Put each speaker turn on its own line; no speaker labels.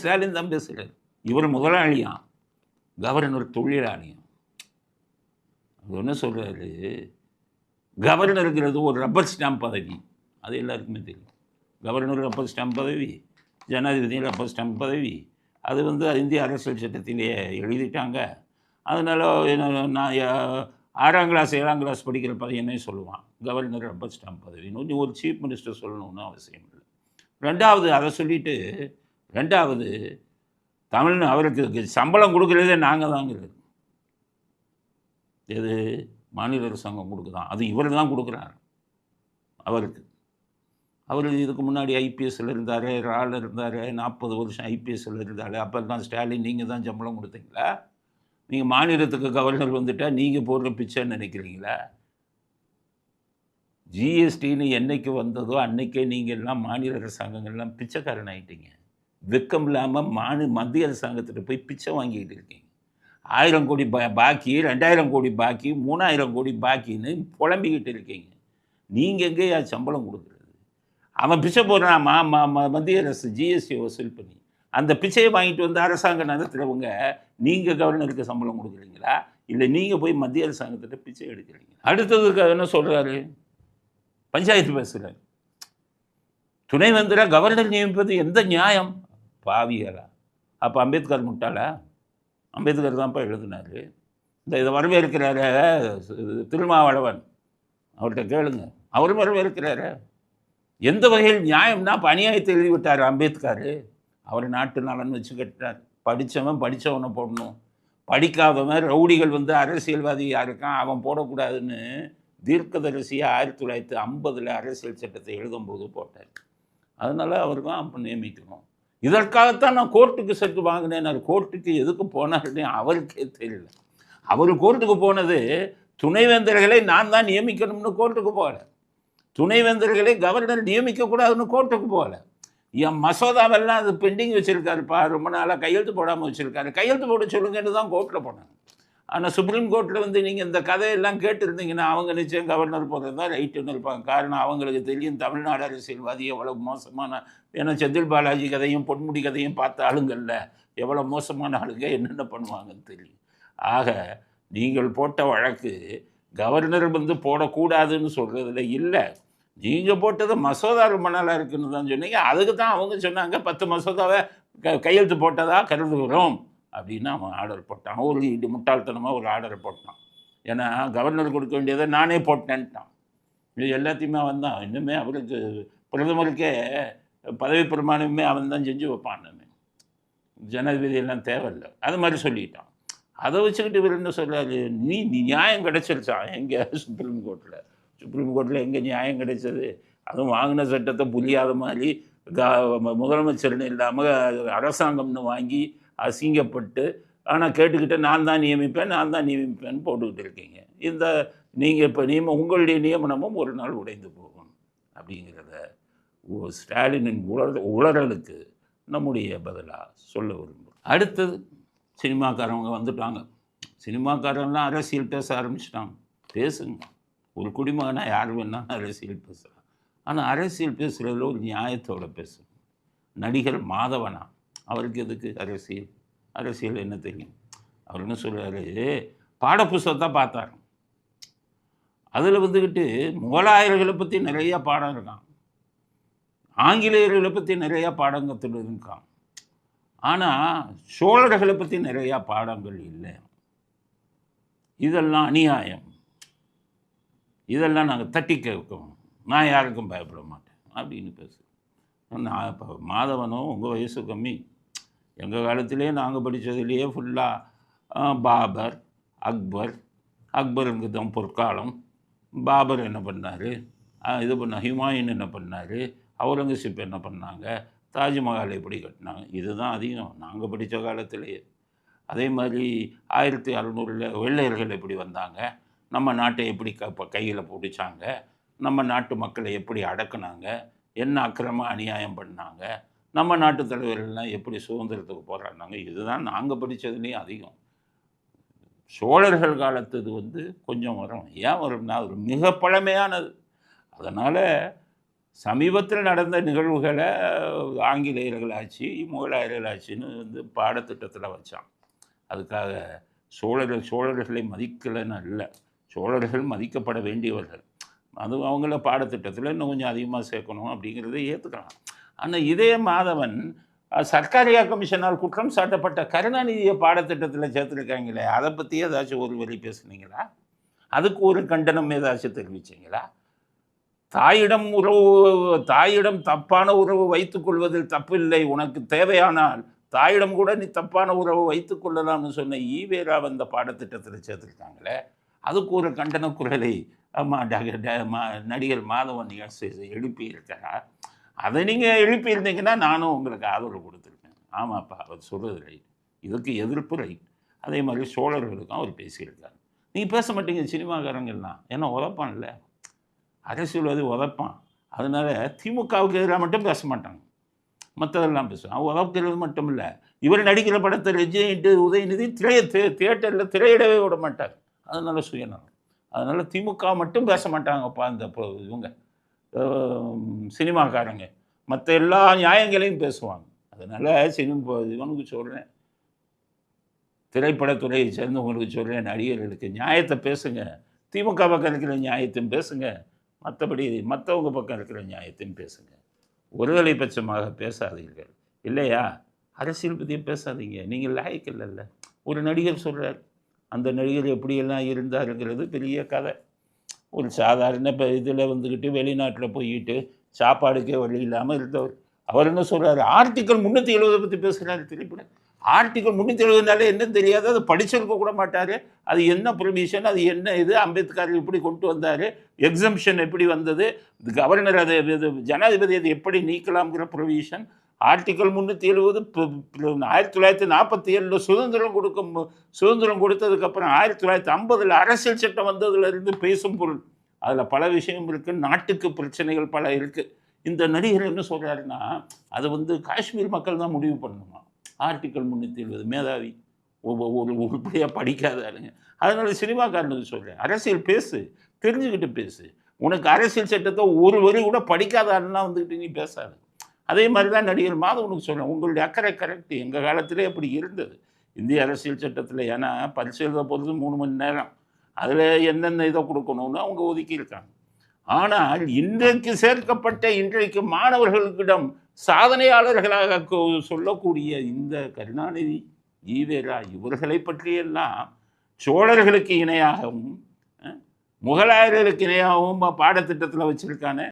ஸ்டாலின் தான் பேசுகிறார். இவர் முதலாளியாம், கவர்னர் தொழிலாளியாம். அது என்ன சொல்கிறாரு, கவர்னருங்கிறது ஒரு ரப்பர் ஸ்டாம்ப் பதவி. அது எல்லாருக்குமே தெரியும். கவர்னர் ரப்பர் ஸ்டாம்ப் பதவி, ஜனாதிபதி ரப்பர் ஸ்டாம்ப் பதவி. அது வந்து இந்திய அரசியல் சட்டத்திலேயே எழுதிட்டாங்க. அதனால் நான் 6ஆம் கிளாஸ் 7ஆம் கிளாஸ் படிக்கிற பையனே சொல்லுவான், கவர்னர் ரப்பர் ஸ்டாம்ப் பதவின்னு. இன்னும் ஒரு சீஃப் மினிஸ்டர் சொல்லணும்னு அவசியம் இல்லை. ரெண்டாவது அதை சொல்லிவிட்டு, ரெண்டாவது அவருக்கு சம்பளம் கொடுக்குறதே நாங்கள் தாங்கிறது. எது மாநில அரசாங்கம் கொடுக்குதான், அது இவர் தான் கொடுக்குறாரு அவருக்கு. அவர் இதுக்கு முன்னாடி ஐபிஎஸ்சில் இருந்தார், ராவில் இருந்தார், 40 வருஷம் ஐபிஎஸ்சில் இருந்தார். அப்போ தான் ஸ்டாலின் நீங்கள் தான் சம்பளம் கொடுத்தீங்களா? நீங்கள் மாநிலத்துக்கு கவர்னர் வந்துட்டால் நீங்கள் போடுற பிச்சைன்னு நினைக்கிறீங்களா? ஜிஎஸ்டின்னு என்னைக்கு வந்ததோ அன்னைக்கே நீங்கள் எல்லாம் மாநில அரசாங்கங்கள்லாம் பிச்சைக்காரன் ஆகிட்டீங்க. வெக்கம் இல்லாமல் மத்திய அரசாங்கத்திட்ட போய் பிச்சை வாங்கிக்கிட்டு இருக்கீங்க. 1000 கோடி பாக்கி, 2000 கோடி பாக்கி, 3000 கோடி பாக்கின்னு புலம்பிக்கிட்டு இருக்கீங்க. நீங்கள் எங்கேயா சம்பளம் கொடுக்குறது? அவன் பிச்சை போடுறான் மத்திய அரசு ஜிஎஸ்டி வசூல் பண்ணி. அந்த பிச்சையை வாங்கிட்டு வந்து அரசாங்கம் நடத்துகிறவங்க நீங்கள் கவர்னருக்கு சம்பளம் கொடுக்குறீங்களா, இல்லை நீங்கள் போய் மத்திய அரசாங்கத்திட்ட பிச்சை எடுக்கிறீங்க? அடுத்ததுக்கு என்ன சொல்கிறாரு, பஞ்சாயத்து பேசுகிறார். துணைவேந்தரை கவர்னர் நியமிப்பது எந்த நியாயம்? பாவியரா? அப்போ அம்பேத்கர் முட்டாளா? அம்பேத்கர் தான்ப்பா எழுதினார். இதை வரவேற்கிறாரு திருமாவளவன், அவர்கிட்ட கேளுங்க, அவரும் வரவேற்கிறாரு. எந்த வகையில் நியாயம்னா இப்போ அநியாயத்தை எழுதிவிட்டார் அம்பேத்கர். அவர் நாட்டு நலன் வச்சு கட்டார். படித்தவனை போடணும், படிக்காதவன் ரவுடிகள் வந்து அரசியல்வாதியாக இருக்கான் அவன் போடக்கூடாதுன்னு தீர்க்கதரிசியாக 1950 அரசியல் சட்டத்தை எழுதும்போது போட்டார். அதனால் அவர் தான் அப்போ நியமிக்கணும். இதற்காகத்தான் நான் கோர்ட்டுக்கு சென்று வாங்கினேன். கோர்ட்டுக்கு எதுக்கு போனாருன்னு அவருக்கே தெரியல. அவர் கோர்ட்டுக்கு போனது துணைவேந்தர்களை நான் தான் நியமிக்கணும்னு கோர்ட்டுக்கு போகல, துணைவேந்தர்களை கவர்னர் நியமிக்கக்கூடாதுன்னு கோர்ட்டுக்கு போகல. என் மசோதாவெல்லாம் அது பெண்டிங் வச்சுருக்காருப்பா, ரொம்ப நாளாக கையெழுத்து போடாமல் வச்சுருக்காரு, கையெழுத்து போட சொல்லுங்கன்னு தான் கோர்ட்டில் போனாங்க. ஆனால் சுப்ரீம் கோர்ட்டில் வந்து நீங்கள் இந்த கதையெல்லாம் கேட்டுருந்தீங்கன்னா அவங்க நிச்சயம் கவர்னர் போகிறது தான் ரைட்டுன்னு இருப்பாங்க. காரணம் அவங்களுக்கு தெரியும் தமிழ்நாடு அரசியல்வாதி எவ்வளோ மோசமான, ஏன்னா செந்தில் பாலாஜி கதையும் பொன்முடி கதையும் பார்த்த ஆளுங்களில் எவ்வளோ மோசமான ஆளுங்க என்னென்ன பண்ணுவாங்கன்னு தெரியும். ஆக நீங்கள் போட்ட வழக்கு கவர்னர் வந்து போடக்கூடாதுன்னு சொல்கிறதுல இல்லை, நீங்கள் போட்டது மசோதா ரொம்ப நாளாக இருக்குன்னு தான் சொன்னீங்க. அதுக்கு தான் அவங்க சொன்னாங்க 10 மசோதாவை கையெழுத்து போட்டதாக கருதுகிறோம் அப்படின்னு அவன் ஆர்டர் போட்டான். ஒரு முட்டாள்தனமாக ஒரு ஆர்டரை போட்டான். ஏன்னா கவர்னர் கொடுக்க வேண்டியதை நானே போட்டேன்ட்டான். இது எல்லாத்தையுமே அவன் தான். இன்னுமே அவருக்கு பிரதமருக்கே பதவி பிரமாணமே அவன் தான் செஞ்சு வைப்பான். ஜனாதிபதி எல்லாம் தேவையில்லை, அது மாதிரி சொல்லிட்டான். அதை வச்சுக்கிட்டு இவர் என்ன சொல்கிறாரு, நீ நியாயம் கிடைச்சிருச்சான் எங்கே சுப்ரீம் கோர்ட்டில் எங்கே நியாயம் கிடைச்சது? அதுவும் வாங்கின சட்டத்தை புரியாத மாதிரி முதலமைச்சர்னு இல்லாமல் அரசாங்கம்னு வாங்கி அசிங்கப்பட்டு, ஆனால் கேட்டுக்கிட்ட நான் தான் நியமிப்பேன்னு போட்டுக்கிட்டு இருக்கீங்க. இந்த நீங்கள் இப்போ உங்களுடைய நியமனமும் ஒரு நாள் உடைந்து போகும் அப்படிங்கிறத ஸ்டாலினின் உளறலுக்கு நம்முடைய பதிலாக சொல்ல விரும்புகிறோம். அடுத்தது சினிமாக்காரவங்க வந்துட்டாங்க. சினிமாக்காரன்லாம் அரசியல் பேச ஆரம்பிச்சிட்டாங்க. பேசுங்க, ஒரு குடிமகனாக யார் வேணாலும் அரசியல் பேசலாம். ஆனால் அரசியல் பேசுகிறதுல ஒரு நியாயத்தோடு பேசணும். நடிகர் மாதவனா, அவருக்கு எதுக்கு அரசியல் என்ன தெரியும்? அவர் என்ன சொல்கிறாரு, பாடப்புஸ்தகத்தை பார்த்தார், அதில் வந்துக்கிட்டு முகலாயர்களை பற்றி நிறையா பாடம் இருக்கான், ஆங்கிலேயர்களை பற்றி நிறையா பாடங்கள் இருக்கான், ஆனால் சோழர்களை பற்றி நிறையா பாடங்கள் இல்லை. இதெல்லாம் அநியாயம், இதெல்லாம் நாங்கள் தட்டி கேட்கணும், நான் யாருக்கும் பயப்பட மாட்டேன் அப்படின்னு பேசுகிறேன். நான் இப்போ மாதவனும் உங்கள் வயசு கம்மி, எங்கள் காலத்திலே நாங்கள் படித்ததுலேயே ஃபுல்லாக பாபர், அக்பருக்கு தான் பொற்காலம். பாபர் என்ன பண்ணார், ஹுமாயூன் என்ன பண்ணார், அவுரங்கசீப் என்ன பண்ணாங்க, தாஜ்மஹால் எப்படி கட்டினாங்க, இதுதான் அதிகம் நாங்கள் படித்த காலத்திலேயே. அதே மாதிரி 1600 வெள்ளையர்கள் எப்படி வந்தாங்க, நம்ம நாட்டை எப்படி கையில் பிடிச்சாங்க, நம்ம நாட்டு மக்களை எப்படி அடக்குனாங்க, என்ன அக்கிரம அநியாயம் பண்ணாங்க, நம்ம நாட்டு தலைவர்கள்லாம் எப்படி சுதந்திரத்துக்கு போராடினாங்க, இதுதான் நாங்கள் படித்ததுலேயும் அதிகம். சோழர்கள் காலத்து கொஞ்சம் வரும். ஏன் வரும்னா ஒரு மிக பழமையானது. அதனால் சமீபத்தில் நடந்த நிகழ்வுகளை ஆங்கிலேயர்கள் ஆட்சி, முகலாயர்கள் ஆட்சின்னு வந்து பாடத்திட்டத்தில் வச்சான். அதுக்காக சோழர்களை மதிக்கலைன்னு இல்லை, சோழர்கள் மதிக்கப்பட வேண்டியவர்கள். அது அவங்கள பாடத்திட்டத்தில் இன்னும் கொஞ்சம் அதிகமாக சேர்க்கணும் அப்படிங்கிறத ஏற்றுக்கலாம். ஆனால் இதே மாதவன் சர்க்காரியா கமிஷனால் குற்றம் சாட்டப்பட்ட கருணாநிதியை பாடத்திட்டத்தில் சேர்த்துருக்காங்களே, அதை பற்றி ஏதாச்சும் ஒரு வழி பேசுனீங்களா? அதுக்கு ஒரு கண்டனம் ஏதாச்சும் தெரிவிச்சிங்களா? தாயிடம் தப்பான உறவு வைத்துக் கொள்வதில் தப்பில்லை, உனக்கு தேவையானால் தாயிடம் கூட நீ தப்பான உறவு வைத்துக் கொள்ளலாம்னு சொன்ன ஈவேரா அந்த பாடத்திட்டத்தில் சேர்த்துருக்காங்களே, அதுக்கு ஒரு கண்டன குரலை நடிகர் மாதவன் எழுப்பியிருக்காரா? அதை நீங்கள் எழுப்பியிருந்தீங்கன்னா நானும் உங்களுக்கு ஆதரவு கொடுத்துருக்கேன். ஆமாப்பா, அவர் சொல்கிறது ரைட், இதுக்கு எதிர்ப்பு ரைட். அதே மாதிரி சோழர்களுக்கும் அவர் பேசியிருக்காரு. நீங்கள் பேச மாட்டீங்க சினிமாக்காரங்கள்லாம், ஏன்னா உதப்பான்ல, அரசியல்வாதி உதப்பான். அதனால் திமுகவுக்கு எதிராக மட்டும் பேச மாட்டாங்க, மற்றதெல்லாம் பேசுவான். அவன் உதவுக்கிறது மட்டும் இல்லை, இவர் நடிக்கிற படத்தை ரஜினிட்டு உதயநிதி தியேட்டரில் திரையிடவே விட மாட்டார். அதனால் சுயநலம். அதனால் திமுக மட்டும் பேச மாட்டாங்கப்பா இந்த இவங்க சினிமாக்காரங்க, மற்ற எல்லா நியாயங்களையும் பேசுவாங்க. அதனால் இவனுக்கு சொல்கிறேன், திரைப்படத்துறையை சேர்ந்தவங்களுக்கு சொல்கிறேன், நடிகர்களுக்கு நியாயத்தை பேசுங்க. திமுக பக்கம் இருக்கிற நியாயத்தையும் பேசுங்க, மற்றபடி மற்றவங்க பக்கம் இருக்கிற நியாயத்தையும் பேசுங்க. ஒருதலை பட்சமாக பேசாதீர்கள். இல்லையா, அரசியல் பற்றி பேசாதீங்க. நீங்கள் லாய்க்கு இல்லைல்ல. ஒரு நடிகர் சொல்கிறார், அந்த நடிகர் எப்படியெல்லாம் இருந்தாருங்கிறது பெரிய கதை. ஒரு சாதாரண இப்போ இதில் வந்துக்கிட்டு வெளிநாட்டில் போய்கிட்டு சாப்பாடுக்கே வழி இல்லாமல் இருந்தவர். அவர் என்ன சொல்கிறார், ஆர்டிக்கல் 370 பற்றி பேசுகிறாரு. திரைப்படம் ஆர்டிக்கல் 370 என்னன்னு தெரியாது, அது படிச்சிருக்க கூட மாட்டார். அது என்ன ப்ரொவிஷன், அது என்ன இது, அம்பேத்கர் எப்படி கொண்டு வந்தார், எக்ஸம்ஷன் எப்படி வந்தது, கவர்னர் அதை ஜனாதிபதி அதை எப்படி நீக்கலாம்ங்கிற ப்ரொவிஷன். ஆர்டிக்கல் 370 1947 சுதந்திரம் கொடுத்ததுக்கப்புறம் 1950 அரசியல் சட்டம் வந்ததுலேருந்து பேசும் பொருள். அதில் பல விஷயம் இருக்குது, நாட்டுக்கு பிரச்சனைகள் பல இருக்குது. இந்த நடிகர் என்ன சொல்கிறாருன்னா, அது வந்து காஷ்மீர் மக்கள் தான் முடிவு பண்ணணுமா. ஆர்டிக்கல் 370 மேதாவி ஒரு உருப்படியாக படிக்காதாருங்க. அதனால் சினிமாக்காரனுக்கு சொல்கிறேன், அரசியல் பேசு, தெரிஞ்சுக்கிட்டு பேசு. உனக்கு அரசியல் சட்டத்தை ஒரு வரி கூட படிக்காதாருன்னா வந்துக்கிட்டு நீ பேசாது. அதே மாதிரி தான் நடிகர் மாதவனுக்கு சொல்கிறேன், உங்களுடைய அக்கறை கரெக்டு. எங்கள் காலத்திலே அப்படி இருந்தது இந்திய அரசியல் சட்டத்தில். ஏன்னா பரிசு எழுத போகிறது 3 மணி நேரம், அதில் என்னென்ன இதை கொடுக்கணும்னு அவங்க ஒதுக்கியிருக்காங்க. ஆனால் இன்றைக்கு மாணவர்களிடம் சாதனையாளர்களாக சொல்லக்கூடிய இந்த கருணாநிதி, ஈவேரா இவர்களை பற்றியெல்லாம் சோழர்களுக்கு இணையாகவும் முகலாயர்களுக்கு இணையாகவும் பாடத்திட்டத்தில் வச்சுருக்கானே.